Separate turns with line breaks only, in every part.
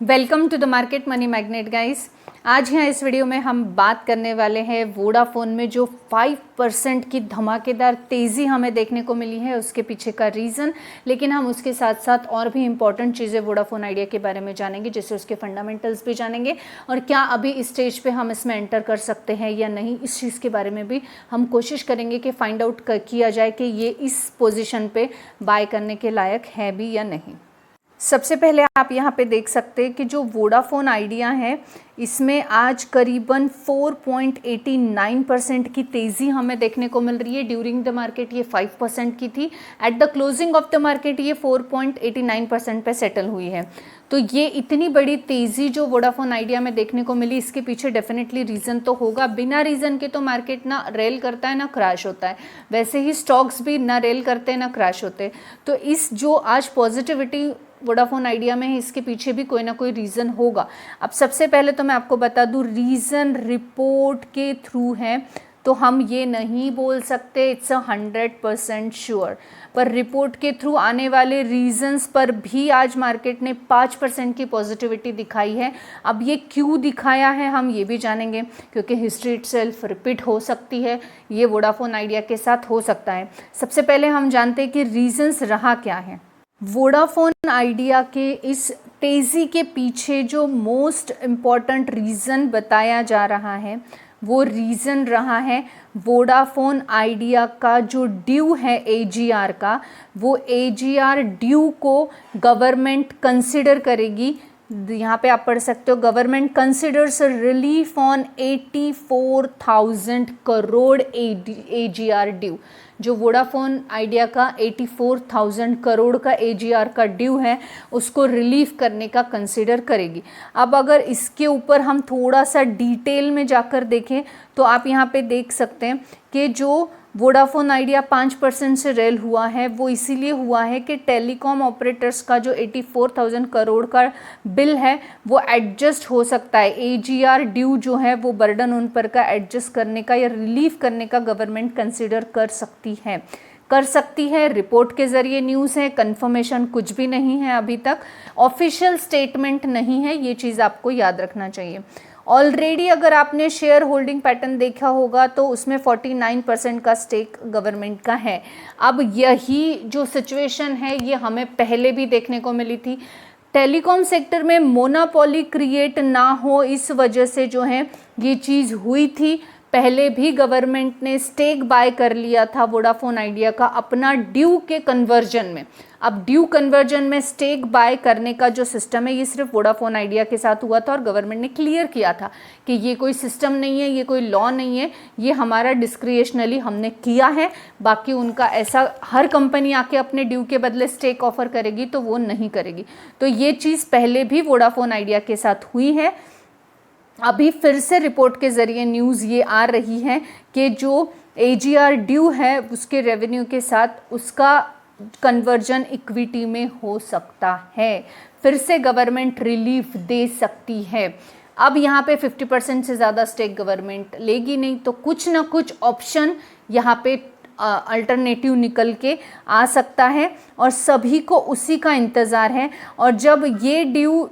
Welcome to the market money magnet guys. आज यहाँ इस वीडियो में हम बात करने वाले हैं वोडाफोन में जो 5% की धमाकेदार तेज़ी हमें देखने को मिली है उसके पीछे का रीज़न, लेकिन हम उसके साथ साथ और भी इम्पॉर्टेंट चीज़ें वोडाफोन आइडिया के बारे में जानेंगे, जैसे उसके फंडामेंटल्स भी जानेंगे और क्या अभी इस स्टेज पे हम इसमें एंटर कर सकते हैं या नहीं, इस चीज़ के बारे में भी हम कोशिश करेंगे कि फाइंड आउट किया जाए कि ये इस पोजिशन पर बाय करने के लायक है भी या नहीं। सबसे पहले आप यहाँ पे देख सकते हैं कि जो वोडाफोन आइडिया है इसमें आज करीबन 4.89% की तेज़ी हमें देखने को मिल रही है। ड्यूरिंग द मार्केट ये 5% की थी, at the closing of the market ये 4.89% पे सेटल हुई है। तो ये इतनी बड़ी तेज़ी जो वोडाफोन आइडिया में देखने को मिली, इसके पीछे डेफिनेटली रीज़न तो होगा। बिना रीज़न के तो मार्केट ना रेल करता है ना क्रैश होता है, वैसे ही स्टॉक्स भी ना रेल करते हैं ना क्रैश होते हैं। तो इस जो आज पॉजिटिविटी वोडाफोन आइडिया में है, इसके पीछे भी कोई ना कोई रीज़न होगा। अब सबसे पहले तो मैं आपको बता दूं, रीज़न रिपोर्ट के थ्रू है तो हम ये नहीं बोल सकते इट्स 100% श्योर, पर रिपोर्ट के थ्रू आने वाले रीजंस पर भी आज मार्केट ने 5% की पॉजिटिविटी दिखाई है। अब ये क्यों दिखाया है हम ये भी जानेंगे, क्योंकि हिस्ट्री इटसेल्फ रिपीट हो सकती है, ये वोडाफोन आइडिया के साथ हो सकता है। सबसे पहले हम जानते हैं कि रीजंस रहा क्या है। वोडाफोन आइडिया के इस तेज़ी के पीछे जो मोस्ट इम्पॉर्टेंट रीज़न बताया जा रहा है वो रीज़न रहा है वोडाफोन आइडिया का जो ड्यू है एजीआर का, वो एजीआर ड्यू को गवर्नमेंट कंसिडर करेगी। यहाँ पे आप पढ़ सकते हो, government considers relief on 84,000 crore AGR due. जो वोडाफोन आइडिया का 84,000 करोड़ का एजीआर का ड्यू है उसको रिलीफ करने का कंसिडर करेगी। अब अगर इसके ऊपर हम थोड़ा सा डिटेल में जाकर देखें तो आप यहाँ पे देख सकते हैं कि जो वोडाफोन आइडिया 5% से रेल हुआ है वो इसीलिए हुआ है कि टेलीकॉम ऑपरेटर्स का जो 84,000 करोड़ का बिल है वो एडजस्ट हो सकता है। एजीआर ड्यू जो है वो बर्डन उन पर का एडजस्ट करने का या रिलीफ करने का गवर्नमेंट कंसिडर कर सकती है। रिपोर्ट के ज़रिए न्यूज़ है, कंफर्मेशन कुछ भी नहीं है, अभी तक ऑफिशियल स्टेटमेंट नहीं है, ये चीज़ आपको याद रखना चाहिए। ऑलरेडी अगर आपने शेयर होल्डिंग पैटर्न देखा होगा तो उसमें 49% का स्टेक गवर्नमेंट का है। अब यही जो सिचुएशन है ये हमें पहले भी देखने को मिली थी। टेलीकॉम सेक्टर में मोनोपोली क्रिएट ना हो इस वजह से जो है ये चीज़ हुई थी। पहले भी गवर्नमेंट ने स्टेक बाय कर लिया था वोडाफोन आइडिया का अपना ड्यू के कन्वर्जन में। अब ड्यू कन्वर्जन में स्टेक बाय करने का जो सिस्टम है ये सिर्फ वोडाफोन आइडिया के साथ हुआ था और गवर्नमेंट ने क्लियर किया था कि ये कोई सिस्टम नहीं है, ये कोई लॉ नहीं है, ये हमारा डिस्क्रिएशनली हमने किया है। बाकी उनका ऐसा हर कंपनी आके अपने ड्यू के बदले स्टेक ऑफर करेगी तो वो नहीं करेगी। तो ये चीज़ पहले भी वोडाफोन आइडिया के साथ हुई है। अभी फिर से रिपोर्ट के ज़रिए न्यूज़ ये आ रही है कि जो एजीआर ड्यू है उसके रेवेन्यू के साथ उसका कन्वर्जन इक्विटी में हो सकता है, फिर से गवर्नमेंट रिलीफ दे सकती है। अब यहाँ पे 50% से ज़्यादा स्टेक गवर्नमेंट लेगी नहीं, तो कुछ ना कुछ ऑप्शन यहाँ पे अल्टरनेटिव निकल के आ सकता है और सभी को उसी का इंतज़ार है। और जब ये ड्यू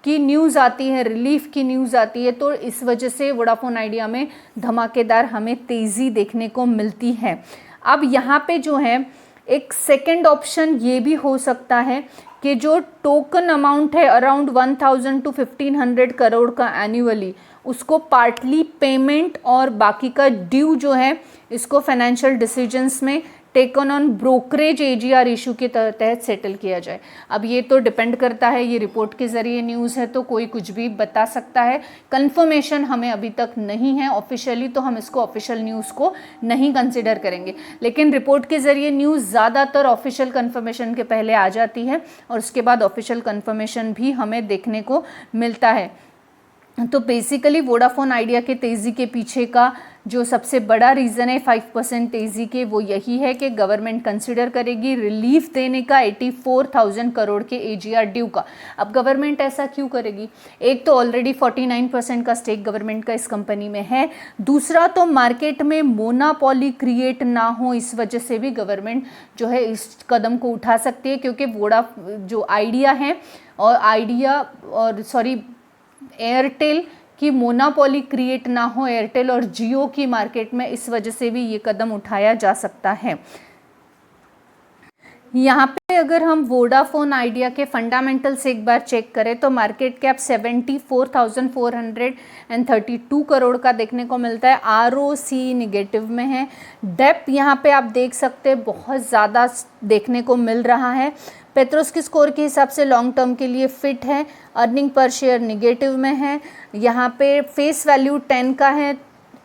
की न्यूज़ आती है, रिलीफ की न्यूज़ आती है, तो इस वजह से वोडाफोन आइडिया में धमाकेदार हमें तेज़ी देखने को मिलती है। अब यहाँ पे जो है एक सेकंड ऑप्शन ये भी हो सकता है कि जो टोकन अमाउंट है अराउंड 1,000 to 1,500 करोड़ का एनुअली, उसको पार्टली पेमेंट और बाकी का ड्यू जो है इसको फाइनेंशियल डिसीजंस में taken on brokerage AGR issue के तहत सेटल किया जाए। अब ये तो डिपेंड करता है, ये रिपोर्ट के ज़रिए न्यूज़ है तो कोई कुछ भी बता सकता है। कंफर्मेशन हमें अभी तक नहीं है ऑफिशियली, तो हम इसको ऑफिशियल न्यूज़ को नहीं कंसिडर करेंगे। लेकिन रिपोर्ट के ज़रिए न्यूज़ ज़्यादातर ऑफिशियल कंफर्मेशन के पहले आ जाती है और उसके बाद ऑफिशियल कंफर्मेशन भी हमें देखने को मिलता है। तो बेसिकली वोडाफोन आइडिया के तेज़ी के पीछे का जो सबसे बड़ा रीज़न है 5% तेज़ी के, वो यही है कि गवर्नमेंट कंसिडर करेगी रिलीफ देने का 84,000 करोड़ के एजीआर ड्यू का। अब गवर्नमेंट ऐसा क्यों करेगी? एक तो ऑलरेडी 49% का स्टेक गवर्नमेंट का इस कंपनी में है, दूसरा तो मार्केट में मोनापोली क्रिएट ना हो, इस वजह से भी गवर्नमेंट जो है इस कदम को उठा सकती है, क्योंकि जो आइडिया है और एयरटेल की मोनापोली क्रिएट ना हो, एयरटेल और जियो की मार्केट में, इस वजह से भी ये कदम उठाया जा सकता है। यहाँ पे अगर हम वोडाफोन आइडिया के फंडामेंटल्स एक बार चेक करें तो मार्केट कैप 74,432 करोड़ का देखने को मिलता है, आरओसी निगेटिव में है, डेप्थ यहाँ पे आप देख सकते हैं बहुत ज़्यादा देखने को मिल रहा है, पेट्रोस्की स्कोर के हिसाब से लॉन्ग टर्म के लिए फिट है, अर्निंग पर शेयर निगेटिव में है, यहाँ पे फेस वैल्यू 10 का है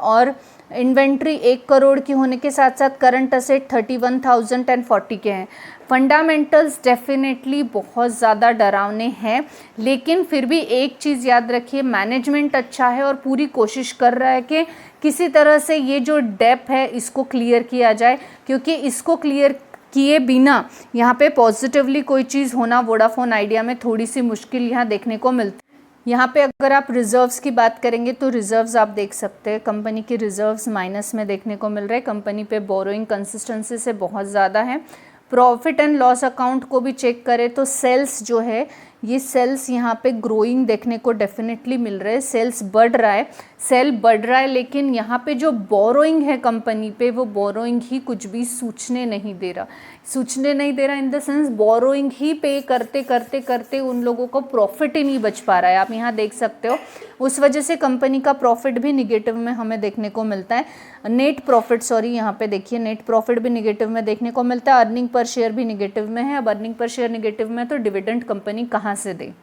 और इन्वेंट्री 1 करोड़ की होने के साथ साथ करंट असेट 31,040 के हैं। फंडामेंटल्स डेफिनेटली बहुत ज़्यादा डरावने हैं, लेकिन फिर भी एक चीज़ याद रखिए, मैनेजमेंट अच्छा है और पूरी कोशिश कर रहा है कि किसी तरह से ये जो डेप है इसको क्लियर किया जाए, क्योंकि इसको क्लियर किए बिना यहाँ पे पॉजिटिवली कोई चीज़ होना वोडाफोन आइडिया में थोड़ी सी मुश्किल यहाँ देखने को मिलती है। यहाँ पे अगर आप रिजर्व्स की बात करेंगे तो रिजर्व्स आप देख सकते हैं, कंपनी की रिजर्व्स माइनस में देखने को मिल रहे हैं, कंपनी पे बोरोइंग कंसिस्टेंसी से बहुत ज़्यादा है। प्रॉफिट एंड लॉस अकाउंट को भी चेक करें तो सेल्स जो है ये सेल्स यहाँ पे ग्रोइंग देखने को डेफिनेटली मिल रहे हैं, सेल्स बढ़ रहा है, लेकिन यहाँ पे जो बोरोइंग है कंपनी पे, वो बोरोइंग ही कुछ भी सूचने नहीं दे रहा इन द सेंस बोरोइंग ही पे करते उन लोगों को प्रॉफिट ही नहीं बच पा रहा है, आप यहाँ देख सकते हो। उस वजह से कंपनी का प्रॉफिट भी निगेटिव में हमें देखने को मिलता है, नेट प्रॉफिट यहाँ पे देखिए नेट प्रॉफिट भी निगेटिव में देखने को मिलता है, अर्निंग पर शेयर भी निगेटिव में है। अब अर्निंग पर शेयर निगेटिव में तो डिविडेंड कंपनी कहाँ से दे?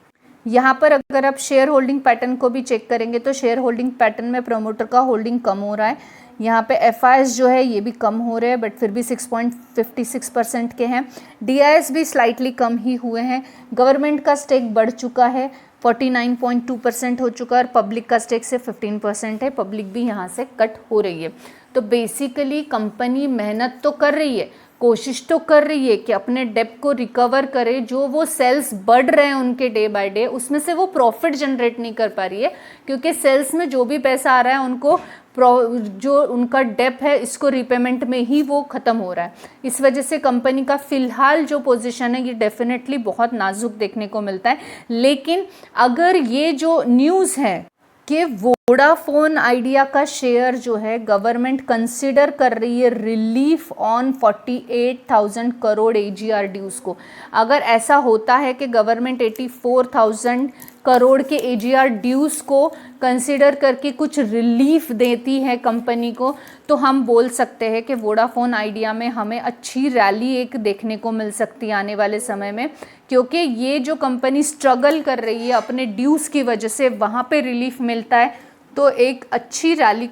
यहाँ पर अगर आप शेयर होल्डिंग पैटर्न को भी चेक करेंगे तो शेयर होल्डिंग पैटर्न में प्रमोटर का होल्डिंग कम हो रहा है, यहाँ पे एफआईएस जो है ये भी कम हो रहे हैं, बट फिर भी 6.56% के हैं, डीआईएस भी स्लाइटली कम ही हुए हैं, गवर्नमेंट का स्टेक बढ़ चुका है 49.2% हो चुका है और पब्लिक का स्टेक से 15% है, पब्लिक भी यहाँ से कट हो रही है। तो बेसिकली कंपनी मेहनत तो कर रही है, कोशिश तो कर रही है कि अपने डेप को रिकवर करे, जो वो सेल्स बढ़ रहे हैं उनके डे बाय डे उसमें से वो प्रॉफिट जनरेट नहीं कर पा रही है, क्योंकि सेल्स में जो भी पैसा आ रहा है उनको जो उनका डेप है इसको रिपेमेंट में ही वो ख़त्म हो रहा है। इस वजह से कंपनी का फ़िलहाल जो पोजीशन है ये डेफिनेटली बहुत नाजुक देखने को मिलता है। लेकिन अगर ये जो न्यूज़ है कि वोडाफोन आइडिया का शेयर जो है गवर्नमेंट कंसिडर कर रही है रिलीफ ऑन 48,000 करोड़ एजीआर ड्यूज़ को, अगर ऐसा होता है कि गवर्नमेंट 84,000 करोड़ के एजीआर ड्यूज़ को कंसिडर करके कुछ रिलीफ देती है कंपनी को, तो हम बोल सकते हैं कि वोडाफोन आइडिया में हमें अच्छी रैली एक देखने को मिल सकती है आने वाले समय में, क्योंकि ये जो कंपनी स्ट्रगल कर रही है अपने ड्यूज़ की वजह से, वहाँ पे रिलीफ मिलता है तो एक अच्छी रैली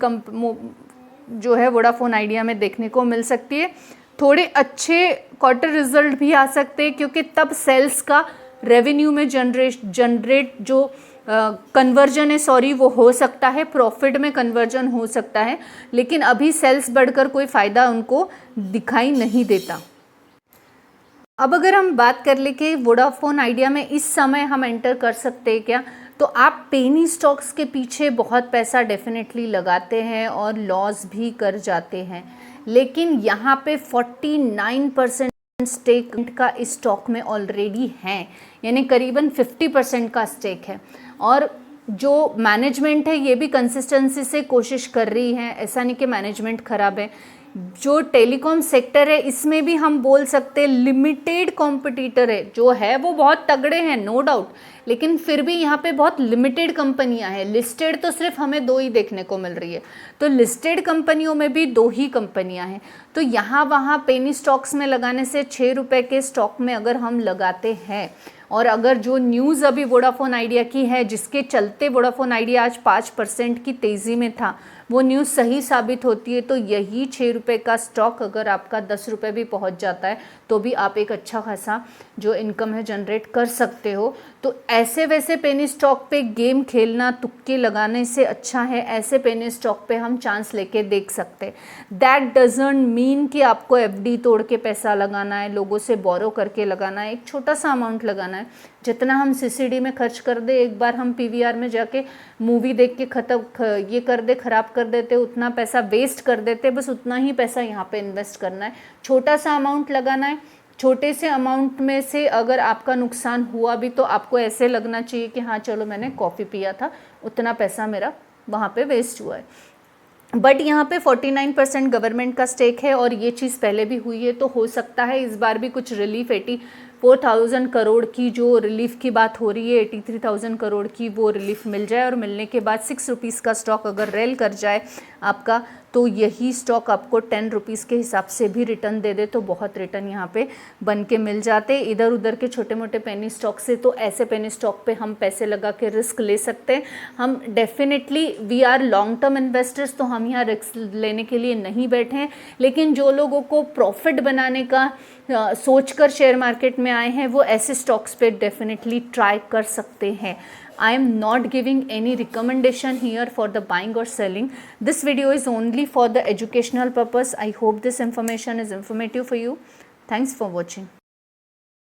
जो है वोडाफोन आइडिया में देखने को मिल सकती है। थोड़े अच्छे क्वार्टर रिजल्ट भी आ सकते हैं, क्योंकि तब सेल्स का रेवेन्यू में जनरेट जो कन्वर्जन है वो हो सकता है, प्रॉफिट में कन्वर्जन हो सकता है, लेकिन अभी सेल्स बढ़कर कोई फ़ायदा उनको दिखाई नहीं देता। अब अगर हम बात कर ले कि वोडाफोन आइडिया में इस समय हम एंटर कर सकते हैं क्या, तो आप पेनी स्टॉक्स के पीछे बहुत पैसा डेफिनेटली लगाते हैं और लॉस भी कर जाते हैं, लेकिन यहाँ पे 49% स्टेक का इस स्टॉक में ऑलरेडी है, यानी करीबन 50% का स्टेक है, और जो मैनेजमेंट है ये भी कंसिस्टेंसी से कोशिश कर रही है, ऐसा नहीं कि मैनेजमेंट ख़राब है। जो टेलीकॉम सेक्टर है इसमें भी हम बोल सकते हैं लिमिटेड कॉम्पिटिटर है, जो है वो बहुत तगड़े हैं नो डाउट, लेकिन फिर भी यहाँ पे बहुत लिमिटेड कंपनियां हैं, लिस्टेड तो सिर्फ हमें 2 ही देखने को मिल रही है, तो लिस्टेड कंपनियों में भी 2 ही कंपनियां हैं। तो यहाँ वहाँ पेनी स्टॉक्स में लगाने से 6 रुपये के स्टॉक में अगर हम लगाते हैं, और अगर जो न्यूज़ अभी वोडाफोन आइडिया की है जिसके चलते वोडाफोन आइडिया आज 5% की तेज़ी में था, वो न्यूज़ सही साबित होती है, तो यही 6 रुपये का स्टॉक अगर आपका 10 रुपये भी पहुंच जाता है तो भी आप एक अच्छा खासा जो इनकम है जनरेट कर सकते हो। तो ऐसे वैसे पेनी स्टॉक पे गेम खेलना, तुक्के लगाने से अच्छा है ऐसे पेनी स्टॉक पे हम चांस लेके देख सकते हैं। दैट डजंट मीन कि आपको एफडी तोड़ के पैसा लगाना है, लोगों से बोरो करके लगाना है। एक छोटा सा अमाउंट लगाना है, जितना हम सीसीडी में खर्च कर दे, एक बार हम पीवीआर में जाके मूवी देख के ये कर दे, ख़राब कर देते, उतना पैसा वेस्ट कर देते, बस उतना ही पैसा यहाँ पे इन्वेस्ट करना है। छोटा सा अमाउंट लगाना है। छोटे से अमाउंट में से अगर आपका नुकसान हुआ भी तो आपको ऐसे लगना चाहिए कि हाँ चलो मैंने कॉफ़ी पिया था, उतना पैसा मेरा वहाँ पे वेस्ट हुआ है। बट यहाँ पे 49% गवर्नमेंट का स्टेक है और ये चीज़ पहले भी हुई है, तो हो सकता है इस बार भी कुछ रिलीफ 84,000 करोड़ की जो रिलीफ की बात हो रही है, 83,000 करोड़ की वो रिलीफ मिल जाए। और मिलने के बाद 6 रुपीज़ का स्टॉक अगर रेल कर जाए आपका, तो यही स्टॉक आपको 10 रुपीज़ के हिसाब से भी रिटर्न दे दे, तो बहुत रिटर्न यहाँ पे बन के मिल जाते। इधर उधर के छोटे मोटे पेनी स्टॉक से तो ऐसे पेनी स्टॉक पे हम पैसे लगा के रिस्क ले सकते हैं। हम definitely we are long term investors, तो हम यहाँ रिस्क लेने के लिए नहीं बैठे हैं। लेकिन जो लोगों को प्रॉफिट बनाने का सोचकर शेयर मार्केट में आए हैं, वो ऐसे स्टॉक्स पे डेफिनेटली ट्राई कर सकते हैं। I am not giving any recommendation here for the buying or selling. This video is only for the educational purpose. I hope this information is informative for you. Thanks for watching.